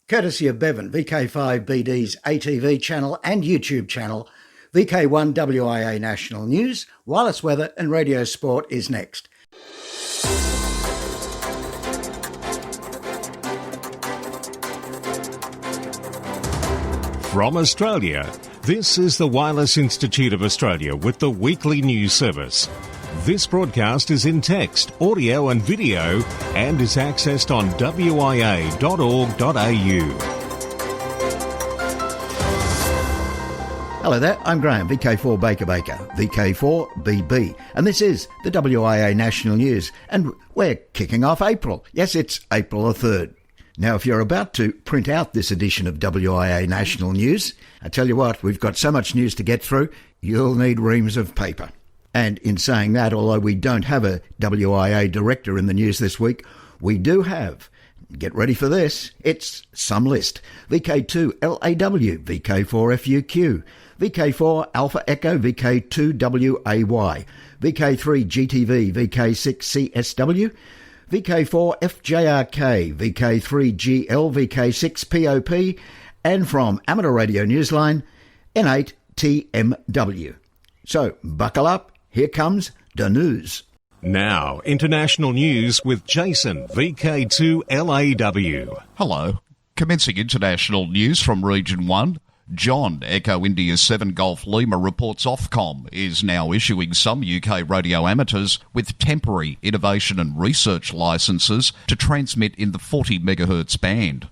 Courtesy of Bevan, VK5BD's ATV channel and YouTube channel, VK1WIA National News, Wireless Weather and Radio Sport is next. From Australia, this is the Wireless Institute of Australia with the weekly news service. This broadcast is in text, audio and video and is accessed on wia.org.au. Hello there, I'm Graham, VK4 Baker, VK4BB, and this is the WIA National News, and we're kicking off April. Yes, it's April the 3rd. Now, if you're about to print out this edition of WIA National News, I tell you what, we've got so much news to get through, you'll need reams of paper. And in saying that, although we don't have a WIA director in the news this week, we do have, get ready for this, it's some list. VK2LAW, VK4FUQ, VK4 Alpha Echo, VK2WAY, VK3GTV, VK6CSW, VK4 FJRK, VK3GL, VK6POP, and from Amateur Radio Newsline, N8 TMW. So, buckle up, here comes the news. Now, international news with Jason, VK2LAW. Hello. Commencing international news from Region 1, John, Echo India 7 Golf Lima reports Ofcom is now issuing some UK radio amateurs with temporary innovation and research licences to transmit in the 40 MHz band.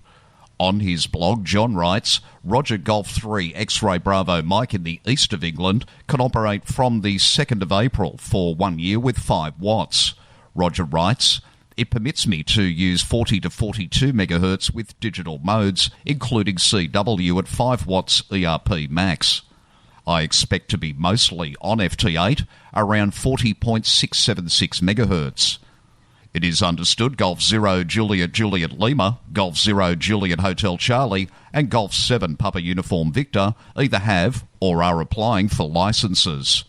On his blog, John writes, Roger Golf 3 X-Ray Bravo Mike in the east of England can operate from the 2nd of April for 1 year with 5 watts. Roger writes, it permits me to use 40 to 42 MHz with digital modes, including CW at 5 watts ERP max. I expect to be mostly on FT8, around 40.676 MHz. It is understood Golf 0 Juliet Juliet Lima, Golf 0 Juliet Hotel Charlie, and Golf 7 Papa Uniform Victor either have or are applying for licences.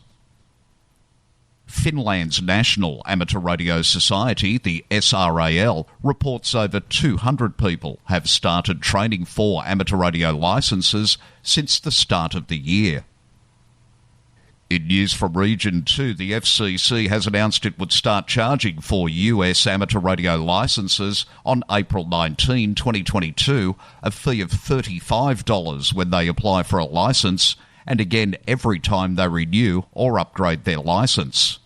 Finland's National Amateur Radio Society, the SRAL, reports over 200 people have started training for amateur radio licences since the start of the year. In news from Region 2, the FCC has announced it would start charging for US amateur radio licences on April 19, 2022, a fee of $35 when they apply for a licence, and again every time they renew or upgrade their licence.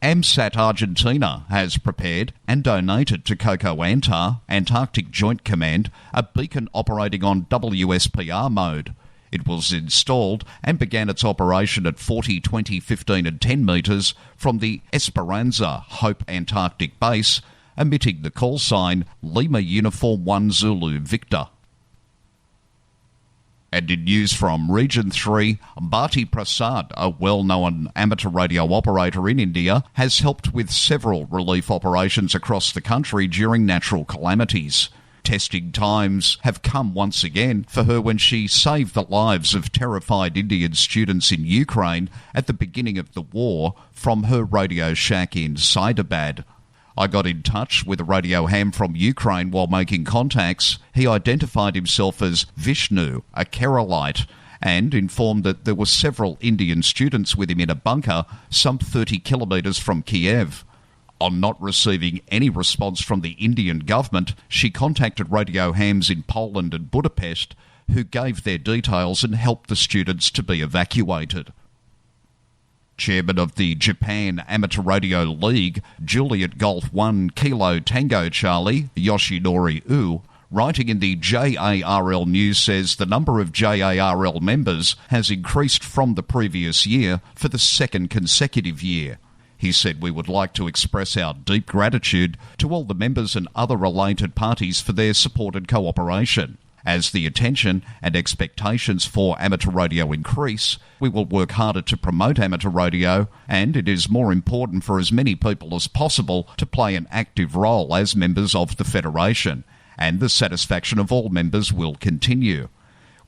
AMSAT Argentina has prepared and donated to COCO ANTAR, Antarctic Joint Command, a beacon operating on WSPR mode. It was installed and began its operation at 40, 20, 15 and 10 metres from the Esperanza Hope Antarctic Base, emitting the call sign Lima Uniform 1 Zulu Victor. And in news from Region 3, Bharti Prasad, a well-known amateur radio operator in India, has helped with several relief operations across the country during natural calamities. Testing times have come once again for her when she saved the lives of terrified Indian students in Ukraine at the beginning of the war from her radio shack in Saidabad. I got in touch with a radio ham from Ukraine while making contacts. He identified himself as Vishnu, a Keralite, and informed that there were several Indian students with him in a bunker some 30 kilometres from Kiev. On not receiving any response from the Indian government, she contacted radio hams in Poland and Budapest, who gave their details and helped the students to be evacuated. Chairman of the Japan Amateur Radio League, Juliet Golf 1 Kilo Tango Charlie, Yoshinori U, writing in the JARL News, says the number of JARL members has increased from the previous year for the second consecutive year. He said, we would like to express our deep gratitude to all the members and other related parties for their support and cooperation. As the attention and expectations for amateur radio increase, we will work harder to promote amateur radio, and it is more important for as many people as possible to play an active role as members of the Federation, and the satisfaction of all members will continue.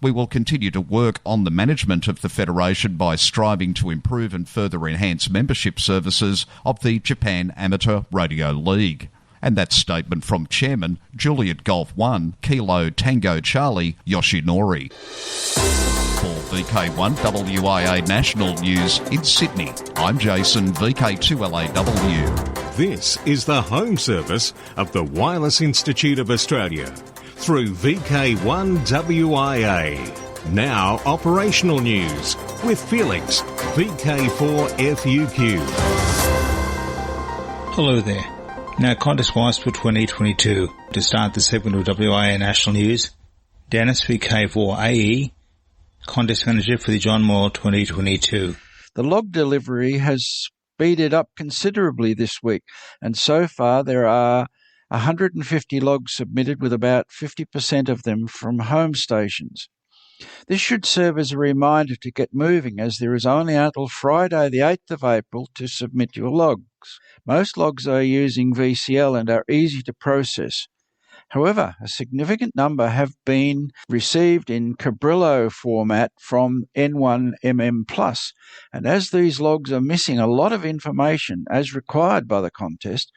We will continue to work on the management of the Federation by striving to improve and further enhance membership services of the Japan Amateur Radio League. And that statement from Chairman Juliet Golf 1 Kilo Tango Charlie Yoshinori. For VK1WIA National News in Sydney, I'm Jason, VK2LAW. This is the home service of the Wireless Institute of Australia through VK1WIA. Now operational news with Felix, VK4FUQ. Hello there. Now contest-wise for 2022. To start the segment of WIA National News, Dennis, VK4AE, Contest Manager for the John Moyle 2022. The log delivery has speeded up considerably this week, and so far there are 150 logs submitted, with about 50% of them from home stations. This should serve as a reminder to get moving, as there is only until Friday the 8th of April to submit your logs. Most logs are using VCL and are easy to process. However, a significant number have been received in Cabrillo format from N1MM+, and as these logs are missing a lot of information as required by the contest,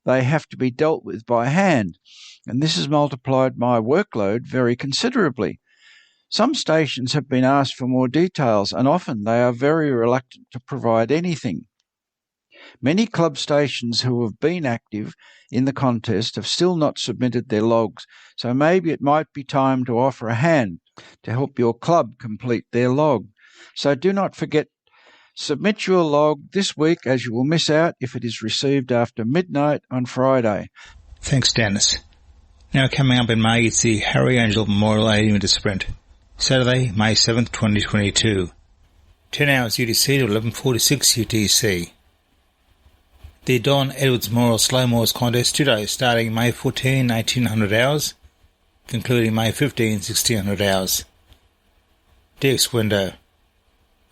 they have to be dealt with by hand, and this has multiplied my workload very considerably. Some stations have been asked for more details, and often they are very reluctant to provide anything. Many club stations who have been active in the contest have still not submitted their logs, so maybe it might be time to offer a hand to help your club complete their log. So do not forget, submit your log this week, as you will miss out if it is received after midnight on Friday. Thanks, Dennis. Now coming up in May, it's the Harry Angel Memorial 80-metre sprint. Saturday, May 7th, 2022. 10 hours UTC to 11:46 UTC. The Don Edwards Memorial Slow Moors Contest 2 days, starting May 14, 1800 hours, concluding May 15, 1600 hours. DX window.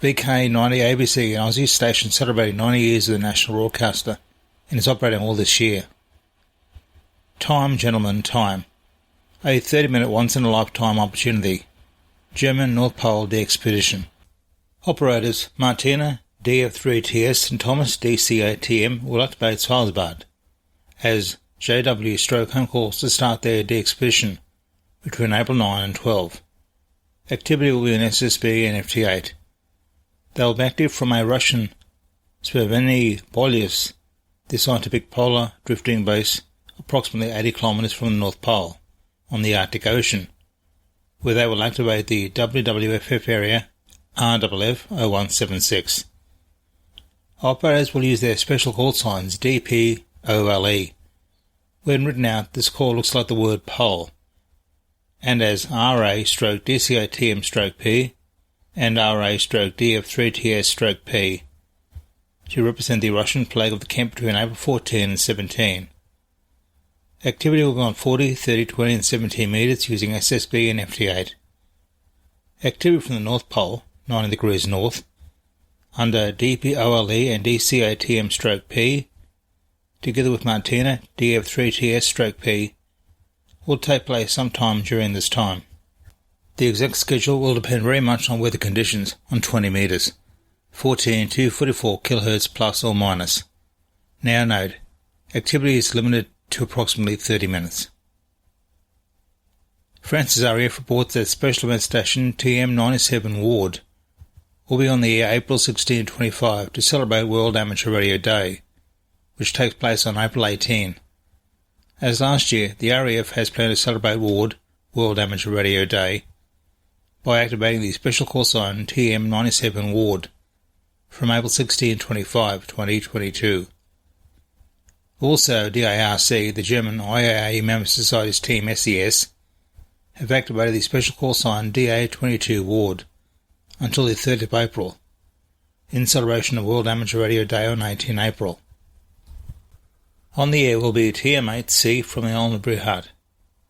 VK90 ABC, an Aussie station celebrating 90 years of the national broadcaster, and is operating all this year. Time, gentlemen, time. A 30-minute once-in-a-lifetime opportunity. German North Pole DXpedition. Operators Martina, DF3TS, and Thomas, DCATM, will activate Svalbard as JW Stroke home calls to start their DXpedition between April 9 and 12. Activity will be in SSB and FT8. They will be active from a Russian Speveni Bolyus, the scientific polar drifting base approximately 80 kilometres from the North Pole on the Arctic Ocean, where they will activate the WWFF area RFF 0176. Operators will use their special call signs DPOLE. When written out, this call looks like the word pole, and as RA/DCATM/P and RA/DF3TS/P to represent the Russian flag of the camp between April 14 and 17. Activity will go on 40, 30, 20 and 17 metres using SSB and FT8. Activity from the North Pole, 90 degrees north, under DPOLE and DCATM/P, together with Martina, DF3TS/P, will take place sometime during this time. The exact schedule will depend very much on weather conditions on 20 metres, 14 to 44 kHz plus or minus. Now note, activity is limited to approximately 30 minutes. Francis RAF reports that Special Event Station TM97 Ward will be on the air April 16-25 to celebrate World Amateur Radio Day, which takes place on April 18. As last year, the RAF has planned to celebrate Ward, World Amateur Radio Day, by activating the special call sign TM97 Ward from April 16-25, 2022. Also, DARC, the German IAA member society's team SES, have activated the special call sign DA22 Ward until the 3rd of April, in celebration of World Amateur Radio Day on 18 April. On the air will be TM8C from the Island of Bruhat,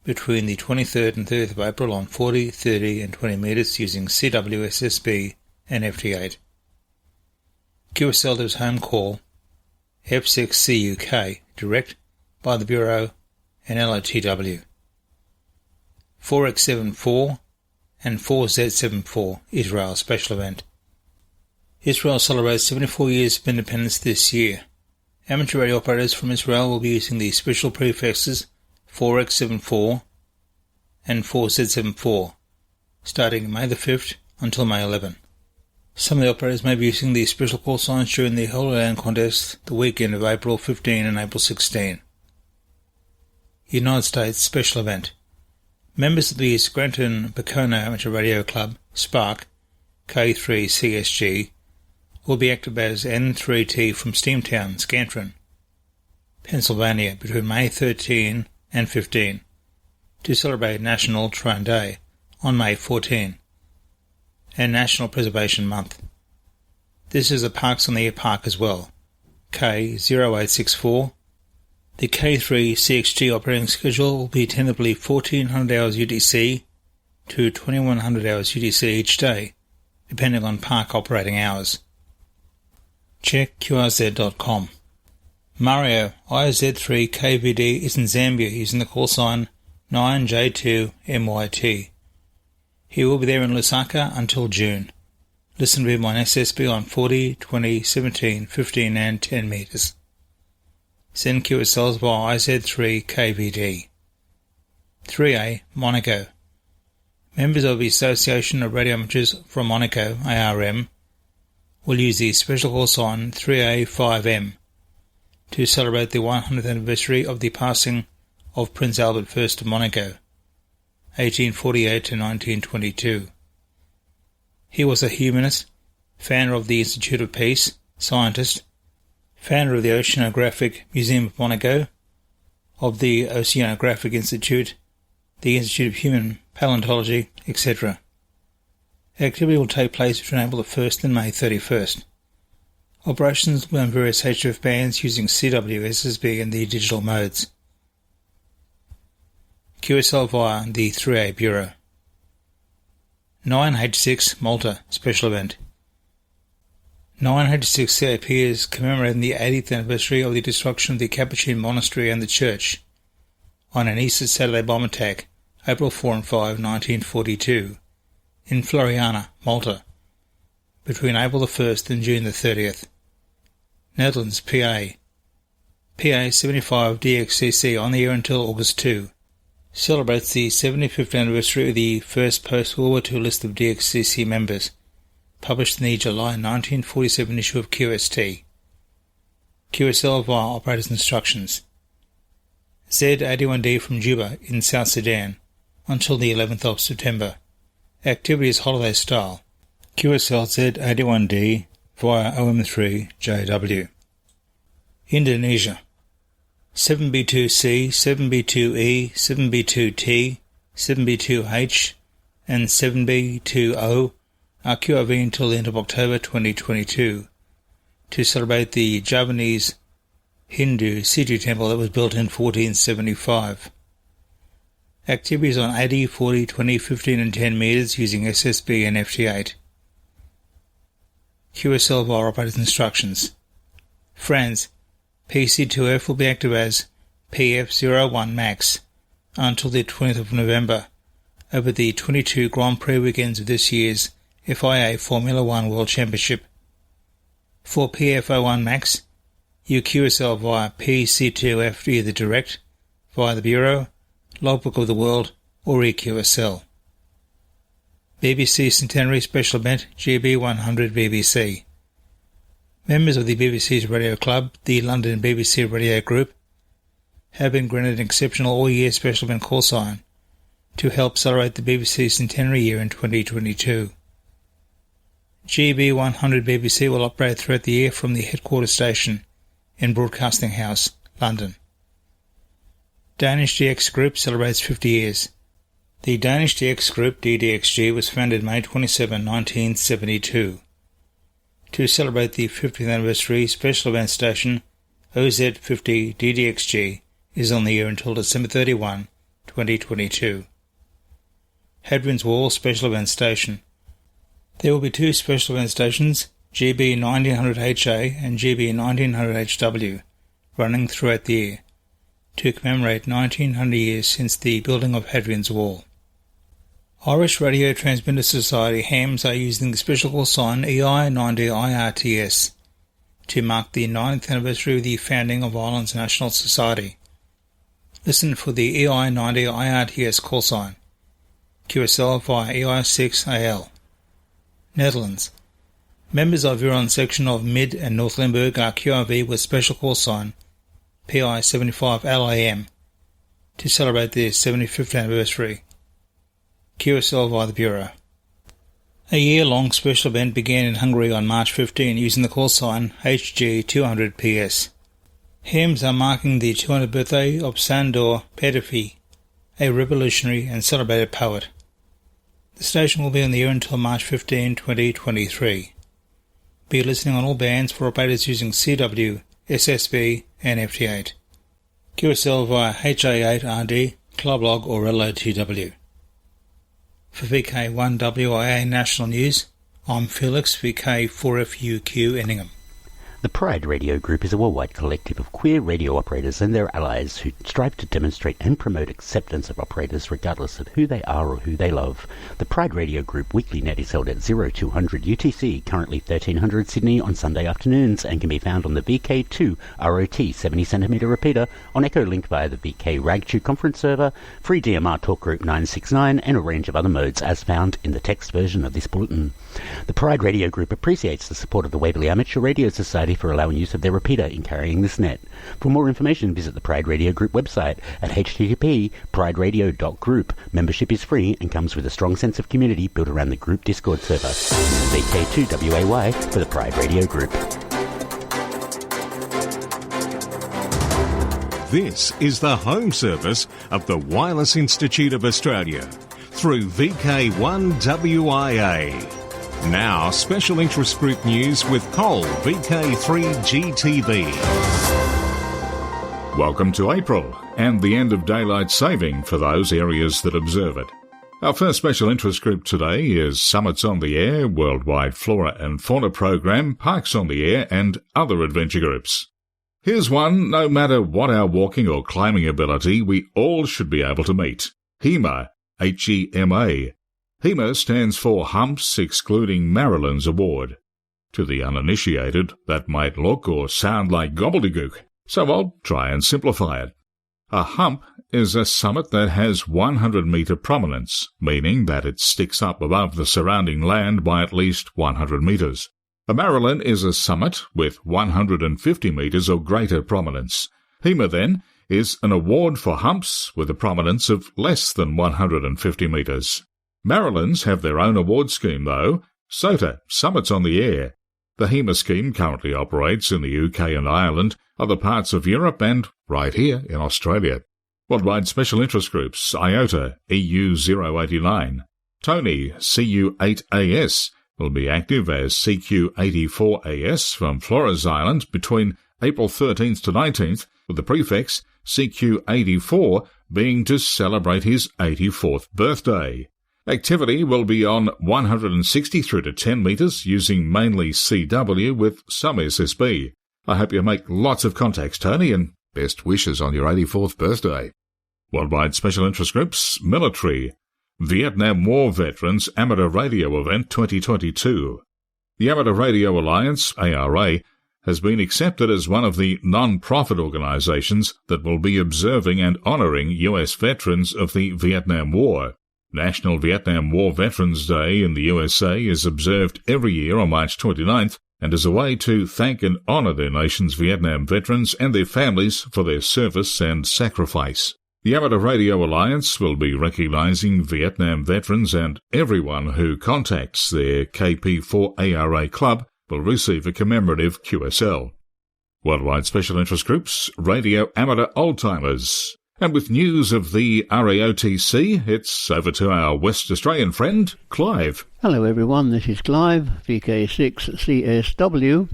between the 23rd and 30th of April on 40, 30 and 20 metres using CWSSB and FT8. QSL does home call F6CUK, direct by the Bureau and LOTW. 4X74 and 4Z74, Israel Special Event. Israel celebrates 74 years of independence this year, Amateur radio operators from Israel will be using the special prefixes 4X74 and 4Z74, starting May the 5th until May 11. Some of the operators may be using the special call signs during the Holy Land contest the weekend of April 15 and April 16. United States Special Event. Members of the Scranton-Bacono Amateur Radio Club, SPARC, K3CSG, will be active as N3T from Steamtown, Scantron, Pennsylvania, between May 13 and 15, to celebrate National Train Day on May 14, and National Preservation Month. This is a Parks on the Air park as well, K0864. The K3CXG operating schedule will be tentatively 1400 hours UTC to 2100 hours UTC each day, depending on park operating hours. Check QRZ.com. Mario IZ3KVD is in Zambia using the call sign 9J2MYT. He will be there in Lusaka until June. Listen to him on SSB on 40, 20, 17, 15 and 10 metres. Send QSLs via IZ3KVD. 3A, Monaco. Members of the Association of Radio Amateurs from Monaco, ARM, will use the special call sign 3A5M to celebrate the 100th anniversary of the passing of Prince Albert I of Monaco, 1848 to 1922. He was a humanist, founder of the Institute of Peace, scientist, founder of the Oceanographic Museum of Monaco, of the Oceanographic Institute, the Institute of Human Paleontology, etc. Activity will take place between April 1st and May 31st. Operations will be on various HF bands using CW, SSB and the digital modes. QSL via the 3A Bureau. 9H6 Malta Special Event. 9H6 CAP is commemorating the 80th anniversary of the destruction of the Capuchin Monastery and the church on an Easter Saturday bomb attack, April 4 and 5, 1942. In Floriana, Malta, between April 1st and June 30th. Netherlands, PA. PA 75 DXCC on the air until August 2. Celebrates the 75th anniversary of the first post-World War II list of DXCC members, published in the July 1947 issue of QST. QSL via operator's instructions. Z81D from Juba in South Sudan until the 11th of September. Activity is holiday style. QSL Z81D via OM3JW. Indonesia. 7B2C, 7B2E, 7B2T, 7B2H, and 7B2O are QRV until the end of October 2022 to celebrate the Javanese Hindu Situ temple that was built in 1475. Activities on 80, 40, 20, 15 and 10 metres using SSB and FT8. QSL via operator's instructions. France. PC2F will be active as PF01 Max until the 20th of November over the 22 Grand Prix weekends of this year's FIA Formula 1 World Championship. For PF01 Max, you QSL via PC2F either direct, via the Bureau, Logbook of the World, or EQSL. BBC Centenary Special Event GB100 BBC. Members of the BBC's Radio Club, the London BBC Radio Group, have been granted an exceptional all-year special event call sign to help celebrate the BBC centenary year in 2022. GB100 BBC will operate throughout the year from the headquarters station in Broadcasting House, London. Danish DX Group celebrates 50 years. The Danish DX Group, DDXG, was founded May 27, 1972. To celebrate the 50th anniversary, special event station OZ50 DDXG is on the air until December 31, 2022. Hadrian's Wall Special Event Station. There will be two special event stations, GB 1900HA and GB 1900HW, running throughout the year, to commemorate 1900 years since the building of Hadrian's Wall. Irish Radio Transmitter Society hams are using the special call sign EI90IRTS to mark the 90th anniversary of the founding of Ireland's National Society. Listen for the EI90 IRTS call sign. QSL via EI6AL. Netherlands. Members of Huron section of Mid and North Limburg are QRV with special call sign PI75LAM to celebrate their 75th anniversary. QSL via the Bureau. A year-long special event began in Hungary on March 15 using the call sign HG200PS. Hymns are marking the 200th birthday of Sándor Petőfi, a revolutionary and celebrated poet. The station will be on the air until March 15, 2023. Be listening on all bands for operators using CW, SSB and FT8. QSL via HA8RD, Clublog or LOTW. For VK1WIA National News, I'm Felix, VK4FUQ Enningham. The Pride Radio Group is a worldwide collective of queer radio operators and their allies who strive to demonstrate and promote acceptance of operators regardless of who they are or who they love. The Pride Radio Group weekly net is held at 0200 UTC, currently 1300 Sydney on Sunday afternoons, and can be found on the VK2 ROT 70cm repeater, on Echo Link via the VK Ragtube conference server, free DMR talk group 969, and a range of other modes as found in the text version of this bulletin. The Pride Radio Group appreciates the support of the Waverley Amateur Radio Society for allowing use of their repeater in carrying this net. For more information, visit the Pride Radio Group website at http://prideradio.group. Membership is free and comes with a strong sense of community built around the group Discord server. VK2WIA for the Pride Radio Group. This is the home service of the Wireless Institute of Australia through VK1WIA. Now, special interest group news with Cole, VK3GTV. Welcome to April and the end of daylight saving for those areas that observe it. Our first special interest group today is Summits on the Air, Worldwide Flora and Fauna Program, Parks on the Air and other adventure groups. Here's one, no matter what our walking or climbing ability, we all should be able to meet. HEMA, H-E-M-A. HEMA stands for Humps Excluding Marilyn's Award. To the uninitiated, that might look or sound like gobbledygook, so I'll try and simplify it. A hump is a summit that has 100-metre prominence, meaning that it sticks up above the surrounding land by at least 100 metres. A Marilyn is a summit with 150 metres or greater prominence. HEMA, then, is an award for humps with a prominence of less than 150 metres. Marilyns have their own award scheme, though. SOTA, Summits on the Air. The HEMA scheme currently operates in the UK and Ireland, other parts of Europe, and right here in Australia. Worldwide Special Interest Groups, IOTA, EU089. Tony, CU8AS, will be active as CQ84AS from Flores Island between April 13th to 19th, with the prefix CQ84 being to celebrate his 84th birthday. Activity will be on 160 through to 10 metres using mainly CW with some SSB. I hope you make lots of contacts, Tony, and best wishes on your 84th birthday. Worldwide Special Interest Groups, Military. Vietnam War Veterans Amateur Radio Event 2022. The Amateur Radio Alliance, ARA, has been accepted as one of the non-profit organisations that will be observing and honouring US veterans of the Vietnam War. National Vietnam War Veterans Day in the USA is observed every year on March 29th and is a way to thank and honour their nation's Vietnam veterans and their families for their service and sacrifice. The Amateur Radio Alliance will be recognising Vietnam veterans, and everyone who contacts their KP4ARA club will receive a commemorative QSL. Worldwide Special Interest Groups, Radio Amateur Oldtimers. And with news of the RAOTC, it's over to our West Australian friend, Clive. Hello everyone, this is Clive, VK6CSW,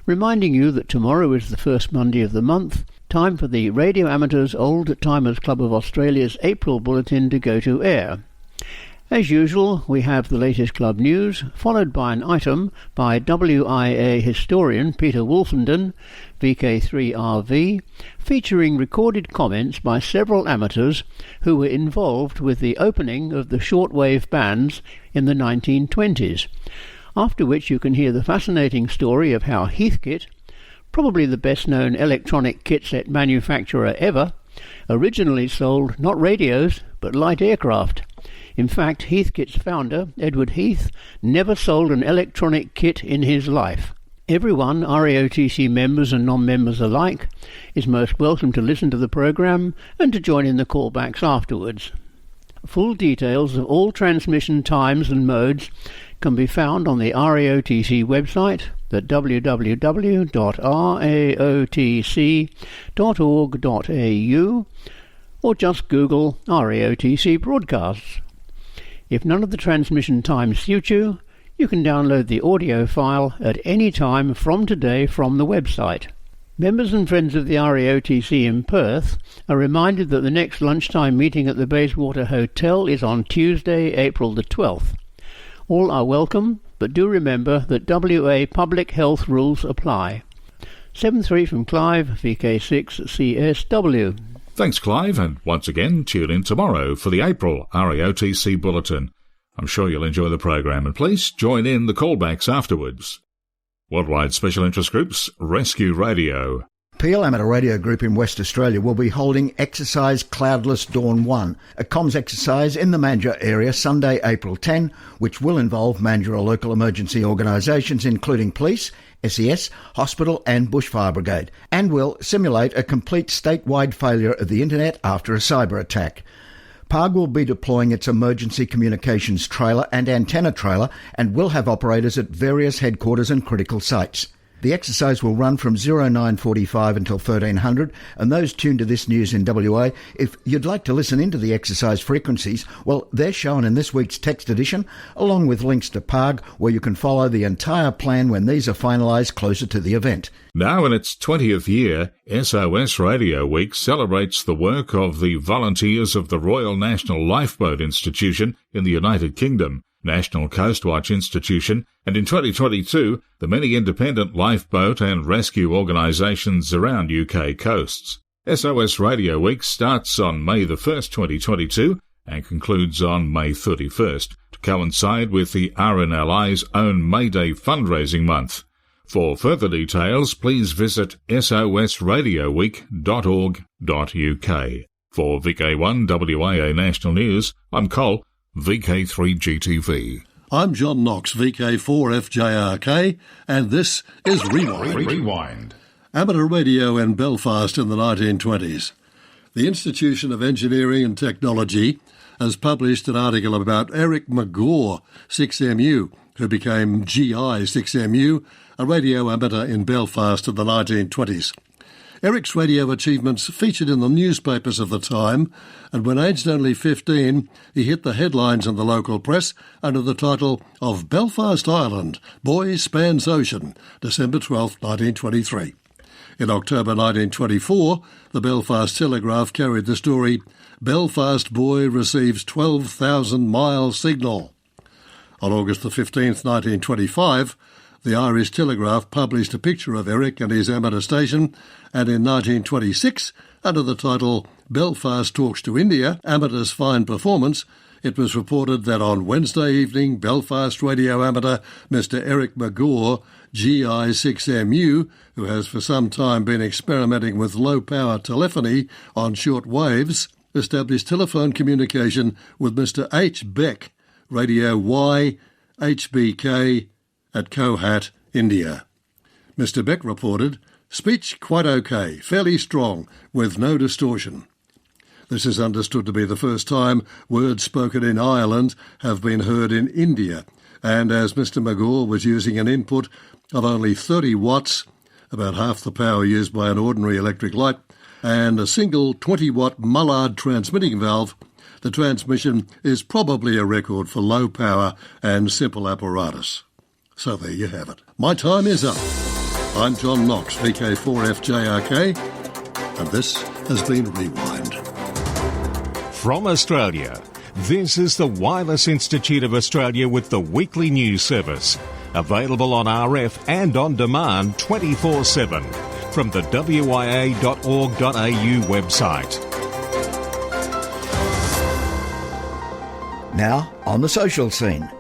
reminding you that tomorrow is the first Monday of the month, time for the Radio Amateurs Old Timers Club of Australia's April Bulletin to go to air. As usual, we have the latest club news, followed by an item by WIA historian Peter Wolfenden, VK3RV, featuring recorded comments by several amateurs who were involved with the opening of the shortwave bands in the 1920s, after which you can hear the fascinating story of how Heathkit, probably the best-known electronic kitset manufacturer ever, originally sold not radios but light aircraft. In fact, Heathkit's founder, Edward Heath, never sold an electronic kit in his life. Everyone, RAOTC members and non-members alike, is most welcome to listen to the programme and to join in the callbacks afterwards. Full details of all transmission times and modes can be found on the RAOTC website at www.raotc.org.au or just Google RAOTC broadcasts. If none of the transmission times suit you, you can download the audio file at any time from today from the website. Members and friends of the RAOTC in Perth are reminded that the next lunchtime meeting at the Bayswater Hotel is on Tuesday, April the 12th. All are welcome, but do remember that WA public health rules apply. 7-3 from Clive, VK6CSW. Thanks, Clive, and once again, tune in tomorrow for the April RAOTC Bulletin. I'm sure you'll enjoy the program, and please join in the callbacks afterwards. Worldwide Special Interest Groups, Rescue Radio. Peel Amateur Radio Group in West Australia will be holding Exercise Cloudless Dawn 1, a comms exercise in the Mandurah area Sunday, April 10, which will involve Mandurah local emergency organisations including police, SES, hospital and bushfire brigade, and will simulate a complete statewide failure of the internet after a cyber attack. PARG will be deploying its emergency communications trailer and antenna trailer and will have operators at various headquarters and critical sites. The exercise will run from 09:45 until 1300, and those tuned to this news in WA, if you'd like to listen into the exercise frequencies, well, they're shown in this week's text edition, along with links to PARG, where you can follow the entire plan when these are finalised closer to the event. Now in its 20th year, SOS Radio Week celebrates the work of the volunteers of the Royal National Lifeboat Institution in the United Kingdom, National Coastwatch Institution, and in 2022, the many independent lifeboat and rescue organisations around UK coasts. SOS Radio Week starts on May the 1st, 2022, and concludes on May 31st, to coincide with the RNLI's own May Day fundraising month. For further details, please visit sosradioweek.org.uk. For VK1WIA National News, I'm Cole, VK3GTV. I'm John Knox, VK4FJRK, and this is Rewind. Amateur radio in Belfast in the 1920s. The Institution of Engineering and Technology has published an article about Eric McGaw, 6MU, who became GI 6MU, a radio amateur in Belfast in the 1920s. Eric's radio achievements featured in the newspapers of the time, and when aged only 15, he hit the headlines in the local press under the title of Belfast Island, Boy Spans Ocean, December 12, 1923. In October 1924, the Belfast Telegraph carried the story, Belfast Boy Receives 12,000-Mile Signal. On August the 15th, 1925, the Irish Telegraph published a picture of Eric and his amateur station, and in 1926, under the title Belfast Talks to India, Amateur's Fine Performance, it was reported that on Wednesday evening, Belfast radio amateur Mr. Eric McGaw, GI 6MU, who has for some time been experimenting with low-power telephony on short waves, established telephone communication with Mr. H. Beck, Radio Y, HBK, at Kohat, India. Mr. Beck reported, speech quite okay, fairly strong, with no distortion. This is understood to be the first time words spoken in Ireland have been heard in India, and as Mr. McGaw was using an input of only 30 watts, about half the power used by an ordinary electric light, and a single 20-watt Mullard transmitting valve, the transmission is probably a record for low power and simple apparatus. So there you have it. My time is up. I'm John Knox, VK4FJRK, and this has been Rewind. From Australia, this is the Wireless Institute of Australia with the weekly news service. Available on RF and on demand 24/7 from the WIA.org.au website. Now, on the social scene.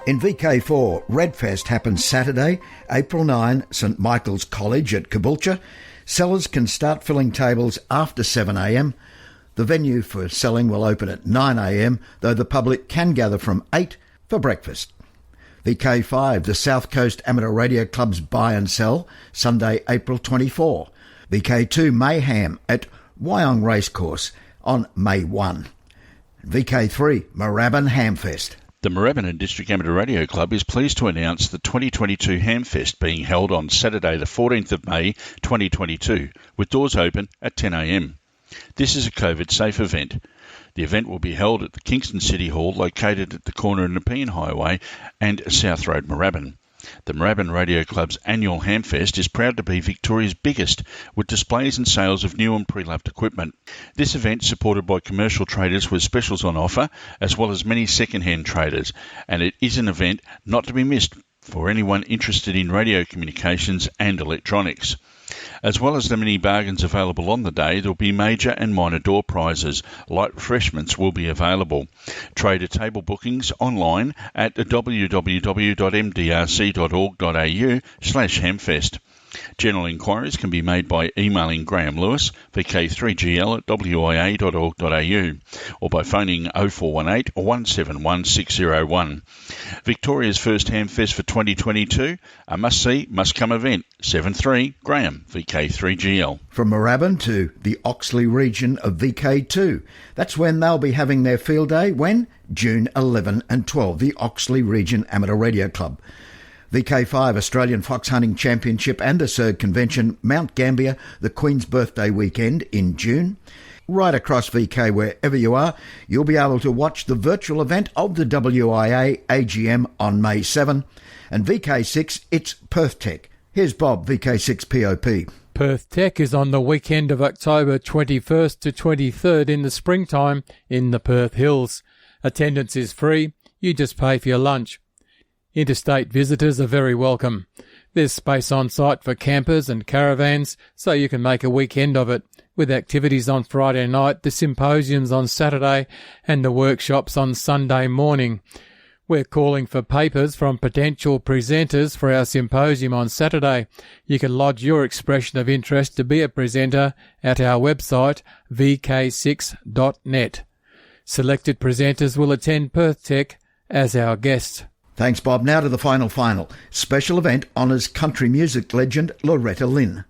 In VK4, Redfest happens Saturday, April 9, St Michael's College at Caboolture. Sellers can start filling tables after 7am. The venue for selling will open at 9am, though the public can gather from 8 for breakfast. VK5, the South Coast Amateur Radio Club's Buy and Sell, Sunday, April 24. VK2, Mayhem at Wyong Racecourse on May 1. VK3, Moorabbin Hamfest. The Moorabbin District Amateur Radio Club is pleased to announce the 2022 Hamfest being held on Saturday the 14th of May 2022, with doors open at 10am. This is a COVID-safe event. The event will be held at the Kingston City Hall, located at the corner of Nepean Highway and South Road, Moorabbin. The Moorabbin Radio Club's annual Hamfest is proud to be Victoria's biggest, with displays and sales of new and pre-loved equipment. This event, supported by commercial traders with specials on offer, as well as many second-hand traders, and it is an event not to be missed for anyone interested in radio communications and electronics. As well as the many bargains available on the day, there will be major and minor door prizes. Light refreshments will be available. Trader table bookings online at www.mdrc.org.au/Hamfest. General inquiries can be made by emailing Graham Lewis, vk3gl@wia.org.au, or by phoning 0418 171 601. Victoria's first Hamfest for 2022, a must-see, must-come event. 7-3, Graham, VK3GL. From Moorabbin to the Oxley region of VK2. That's when they'll be having their field day. When? June 11 and 12, the Oxley Region Amateur Radio Club. VK5 Australian Fox Hunting Championship and the SERG Convention, Mount Gambier, the Queen's Birthday weekend in June. Right across VK, wherever you are, you'll be able to watch the virtual event of the WIA AGM on May 7. And VK6, it's Perth Tech. Here's Bob, VK6 POP. Perth Tech is on the weekend of October 21st to 23rd in the springtime in the Perth Hills. Attendance is free, you just pay for your lunch. Interstate visitors are very welcome. There's space on site for campers and caravans, so you can make a weekend of it, with activities on Friday night, the symposiums on Saturday, and the workshops on Sunday morning. We're calling for papers from potential presenters for our symposium on Saturday. You can lodge your expression of interest to be a presenter at our website, vk6.net. Selected presenters will attend Perth Tech as our guests. Thanks, Bob. Now to the final. Special event honours country music legend Loretta Lynn.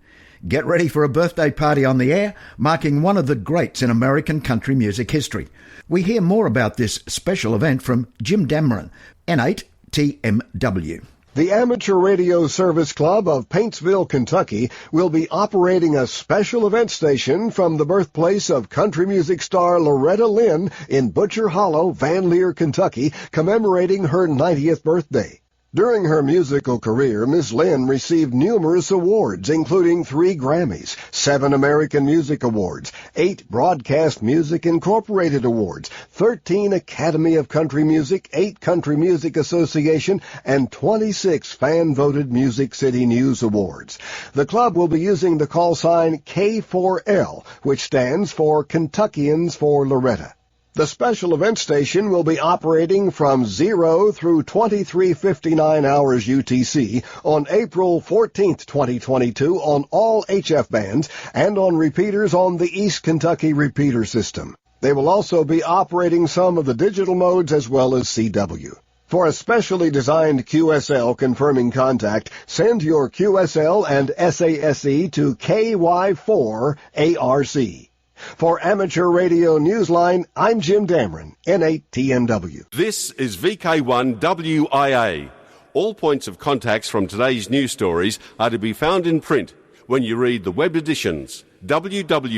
Get ready for a birthday party on the air, marking one of the greats in American country music history. We hear more about this special event from Jim Dameron, N8TMW. The Amateur Radio Service Club of Paintsville, Kentucky, will be operating a special event station from the birthplace of country music star Loretta Lynn in Butcher Hollow, Van Leer, Kentucky, commemorating her 90th birthday. During her musical career, Miss Lynn received numerous awards, including 3 Grammys, 7 American Music Awards, 8 Broadcast Music Incorporated Awards, 13 Academy of Country Music, 8 Country Music Association, and 26 fan-voted Music City News Awards. The club will be using the call sign K4L, which stands for Kentuckians for Loretta. The special event station will be operating from 0 through 23:59 hours UTC on April 14th, 2022 on all HF bands and on repeaters on the East Kentucky repeater system. They will also be operating some of the digital modes as well as CW. For a specially designed QSL confirming contact, send your QSL and SASE to KY4ARC. For Amateur Radio Newsline, I'm Jim Dameron, N8TMW. This is VK1WIA. All points of contacts from today's news stories are to be found in print when you read the web editions, www.wia.org.au.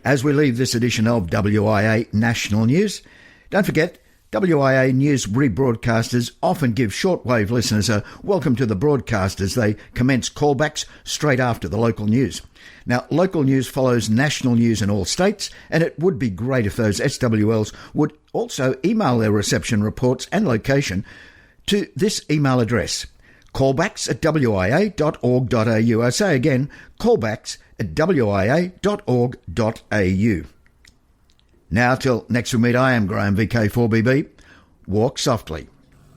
As we leave this edition of WIA National News, don't forget, WIA News rebroadcasters often give shortwave listeners a welcome to the broadcast as they commence callbacks straight after the local news. Now, local news follows national news in all states, and it would be great if those SWLs would also email their reception reports and location to this email address, callbacks@wia.org.au. I say again, callbacks@wia.org.au. Now till next we meet, I am Graham, VK4BB. Walk softly.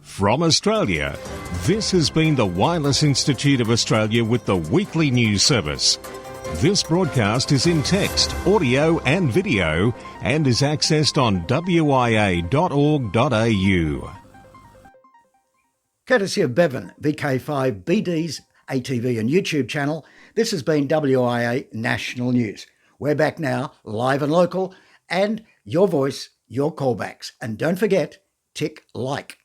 From Australia, this has been the Wireless Institute of Australia with the weekly news service. This broadcast is in text, audio and video and is accessed on wia.org.au. Courtesy of Bevan, VK5BD's ATV and YouTube channel, this has been WIA National News. We're back now, live and local, and your voice, your callbacks. And don't forget, tick like.